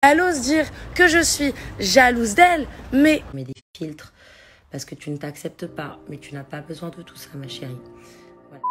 Elle ose dire que je suis jalouse d'elle, mais... Mets des filtres parce que tu ne t'acceptes pas, mais tu n'as pas besoin de tout ça, ma chérie. Voilà.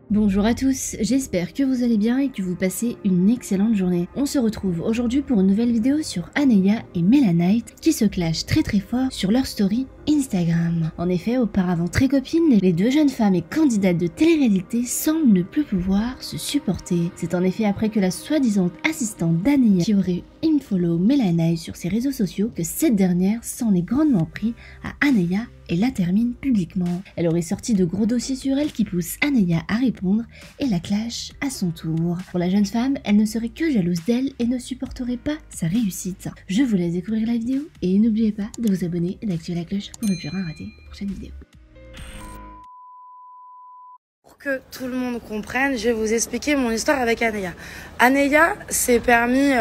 Bonjour à tous, j'espère que vous allez bien et que vous passez une excellente journée. On se retrouve aujourd'hui pour une nouvelle vidéo sur Aneya et Melanite qui se clashent très fort sur leur story Instagram. En effet, auparavant très copines, les deux jeunes femmes et candidates de télé-réalité semblent ne plus pouvoir se supporter. C'est en effet après que la soi-disant assistante d'Aneya qui aurait unfollow Melanite sur ses réseaux sociaux que cette dernière s'en est grandement pris à Aneya et la termine publiquement. Elle aurait sorti de gros dossiers sur elle qui poussent Aneya à répondre et la clash à son tour. Pour la jeune femme, elle ne serait que jalouse d'elle et ne supporterait pas sa réussite. Je vous laisse découvrir la vidéo et n'oubliez pas de vous abonner et d'activer la cloche pour ne plus rien rater la prochaine vidéo. Pour que tout le monde comprenne, je vais vous expliquer mon histoire avec Aneya. Aneya s'est permis,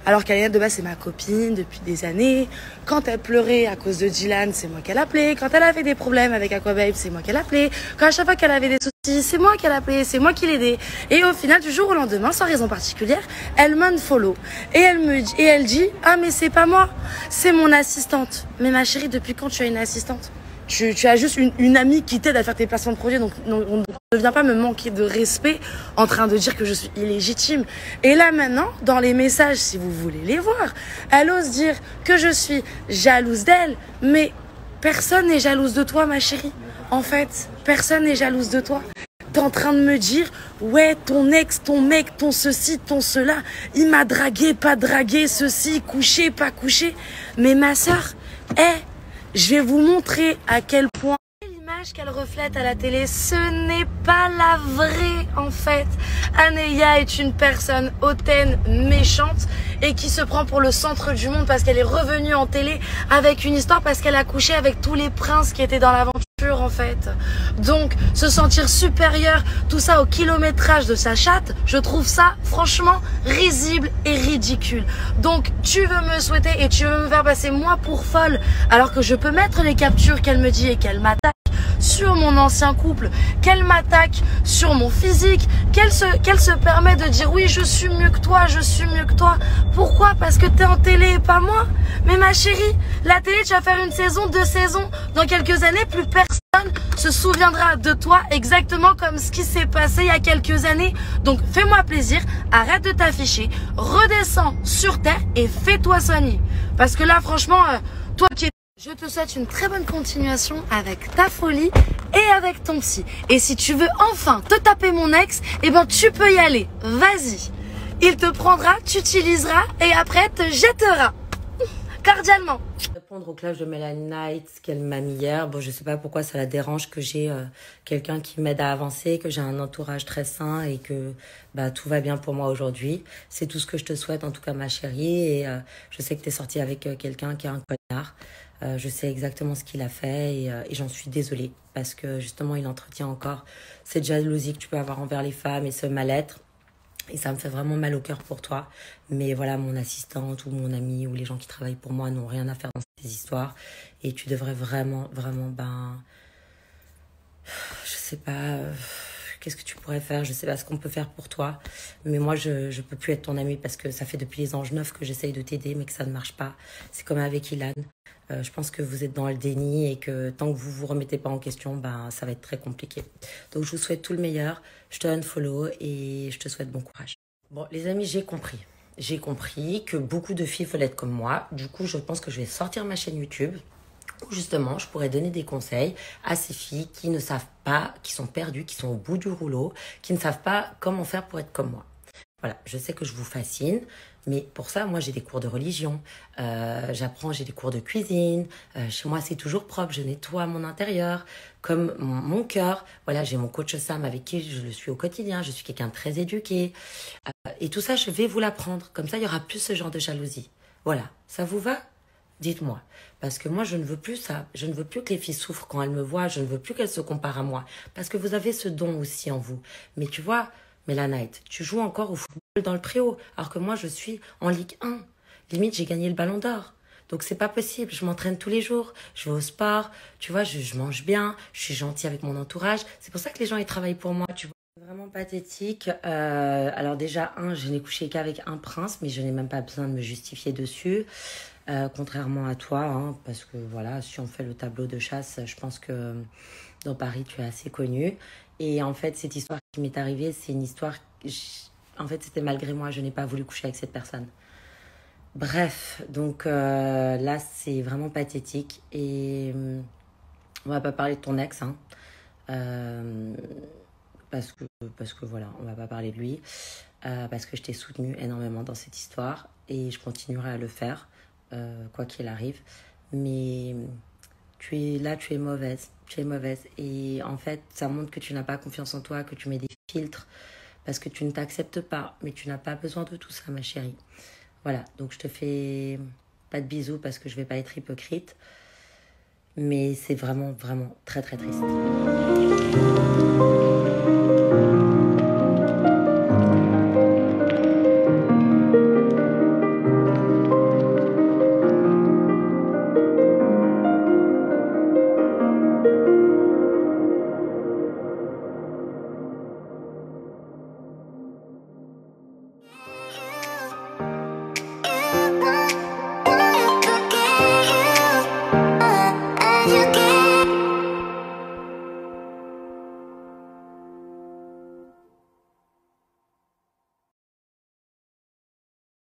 alors qu'Aneya de base c'est ma copine depuis des années, quand elle pleurait à cause de Dylan, c'est moi qu'elle appelait, quand elle avait des problèmes avec Aquababe, c'est moi qu'elle appelait, quand à chaque fois qu'elle avait des soucis, c'est moi qu'elle appelait, c'est moi qui l'aidais. Et au final, du jour au lendemain, sans raison particulière, elle m'unfollow. Et elle dit, ah mais c'est pas moi, c'est mon assistante. Mais ma chérie, depuis quand tu as une assistante ? Tu as juste une amie qui t'aide à faire tes placements de projet, donc on ne vient pas me manquer de respect en train de dire que je suis illégitime. Et là maintenant, dans les messages, si vous voulez les voir, elle ose dire que je suis jalouse d'elle, mais personne n'est jalouse de toi, ma chérie. En fait, personne n'est jalouse de toi. T'es en train de me dire, ouais, ton ex, ton mec, ton ceci, ton cela, il m'a dragué, pas dragué, ceci, couché, pas couché. Mais ma sœur, je vais vous montrer à quel point l'image qu'elle reflète à la télé, ce n'est pas la vraie en fait. Aneya est une personne hautaine, méchante et qui se prend pour le centre du monde parce qu'elle est revenue en télé avec une histoire, parce qu'elle a couché avec tous les princes qui étaient dans l'aventure en fait. Donc se sentir supérieure, tout ça au kilométrage de sa chatte, je trouve ça franchement risible et ridicule. Donc tu veux me souhaiter et tu veux me faire passer moi pour folle alors que je peux mettre les captures qu'elle me dit et qu'elle m'attaque sur mon ancien couple, qu'elle m'attaque sur mon physique, qu'elle se permet de dire oui je suis mieux que toi, je suis mieux que toi. Pourquoi? Parce que t'es en télé et pas moi. Mais ma chérie, la télé tu vas faire une saison, 2 saisons, dans quelques années plus personne se souviendra de toi exactement comme ce qui s'est passé il y a quelques années. Donc fais-moi plaisir, arrête de t'afficher, redescends sur terre et fais-toi soigner. Parce que là franchement, toi qui es... Je te souhaite une très bonne continuation avec ta folie et avec ton psy. Et si tu veux enfin te taper mon ex, eh ben tu peux y aller. Vas-y. Il te prendra, tu utiliseras et après te jettera. Cordialement. Répondre au clash de Melanite qu'elle m'a mis hier. Bon, je sais pas pourquoi ça la dérange que j'ai quelqu'un qui m'aide à avancer, que j'ai un entourage très sain et que tout va bien pour moi aujourd'hui. C'est tout ce que je te souhaite en tout cas, ma chérie. Et je sais que tu es sortie avec quelqu'un qui est un connard. Je sais exactement ce qu'il a fait et j'en suis désolée parce que justement il entretient encore cette jalousie que tu peux avoir envers les femmes et ce mal-être. Et ça me fait vraiment mal au cœur pour toi. Mais voilà, mon assistante ou mon amie ou les gens qui travaillent pour moi n'ont rien à faire dans ces histoires. Et tu devrais vraiment, je sais pas, qu'est-ce que tu pourrais faire? Je sais pas ce qu'on peut faire pour toi. Mais moi, je peux plus être ton amie parce que ça fait depuis les Anges 9 que j'essaye de t'aider, mais que ça ne marche pas. C'est comme avec Ilan. Je pense que vous êtes dans le déni et que tant que vous vous remettez pas en question, ça va être très compliqué. Donc je vous souhaite tout le meilleur, je te unfollow et je te souhaite bon courage. Bon les amis, j'ai compris. J'ai compris que beaucoup de filles veulent être comme moi. Du coup, je pense que je vais sortir ma chaîne YouTube où justement je pourrais donner des conseils à ces filles qui ne savent pas, qui sont perdues, qui sont au bout du rouleau, qui ne savent pas comment faire pour être comme moi. Voilà, je sais que je vous fascine, mais pour ça, moi, j'ai des cours de religion, j'apprends, j'ai des cours de cuisine, chez moi, c'est toujours propre, je nettoie mon intérieur, comme mon cœur. Voilà, j'ai mon coach Sam avec qui je le suis au quotidien, je suis quelqu'un de très éduqué. Et tout ça, je vais vous l'apprendre, comme ça, il n'y aura plus ce genre de jalousie. Voilà, ça vous va? Dites-moi, parce que moi, je ne veux plus ça. Je ne veux plus que les filles souffrent quand elles me voient, je ne veux plus qu'elles se comparent à moi, parce que vous avez ce don aussi en vous. Mais tu vois... Melanite, tu joues encore au football dans le préau, alors que moi, je suis en Ligue 1. Limite, j'ai gagné le Ballon d'Or. Donc, c'est pas possible. Je m'entraîne tous les jours. Je vais au sport. Tu vois, je mange bien. Je suis gentille avec mon entourage. C'est pour ça que les gens, ils travaillent pour moi, tu vois. Vraiment pathétique. Alors déjà, je n'ai couché qu'avec un prince, mais je n'ai même pas besoin de me justifier dessus. Contrairement à toi, hein, parce que voilà, si on fait le tableau de chasse, je pense que dans Paris, tu es assez connu. Et en fait, cette histoire qui m'est arrivée, c'est une histoire... En fait, c'était malgré moi, je n'ai pas voulu coucher avec cette personne. Bref, donc là, c'est vraiment pathétique. Et on va pas parler de ton ex, hein. Euh, parce que voilà, on va pas parler de lui, parce que je t'ai soutenu énormément dans cette histoire et je continuerai à le faire, quoi qu'il arrive. Mais tu es mauvaise, et en fait, ça montre que tu n'as pas confiance en toi, que tu mets des filtres, parce que tu ne t'acceptes pas, mais tu n'as pas besoin de tout ça, ma chérie. Voilà, donc je te fais pas de bisous parce que je vais pas être hypocrite, mais c'est vraiment, vraiment très, très triste.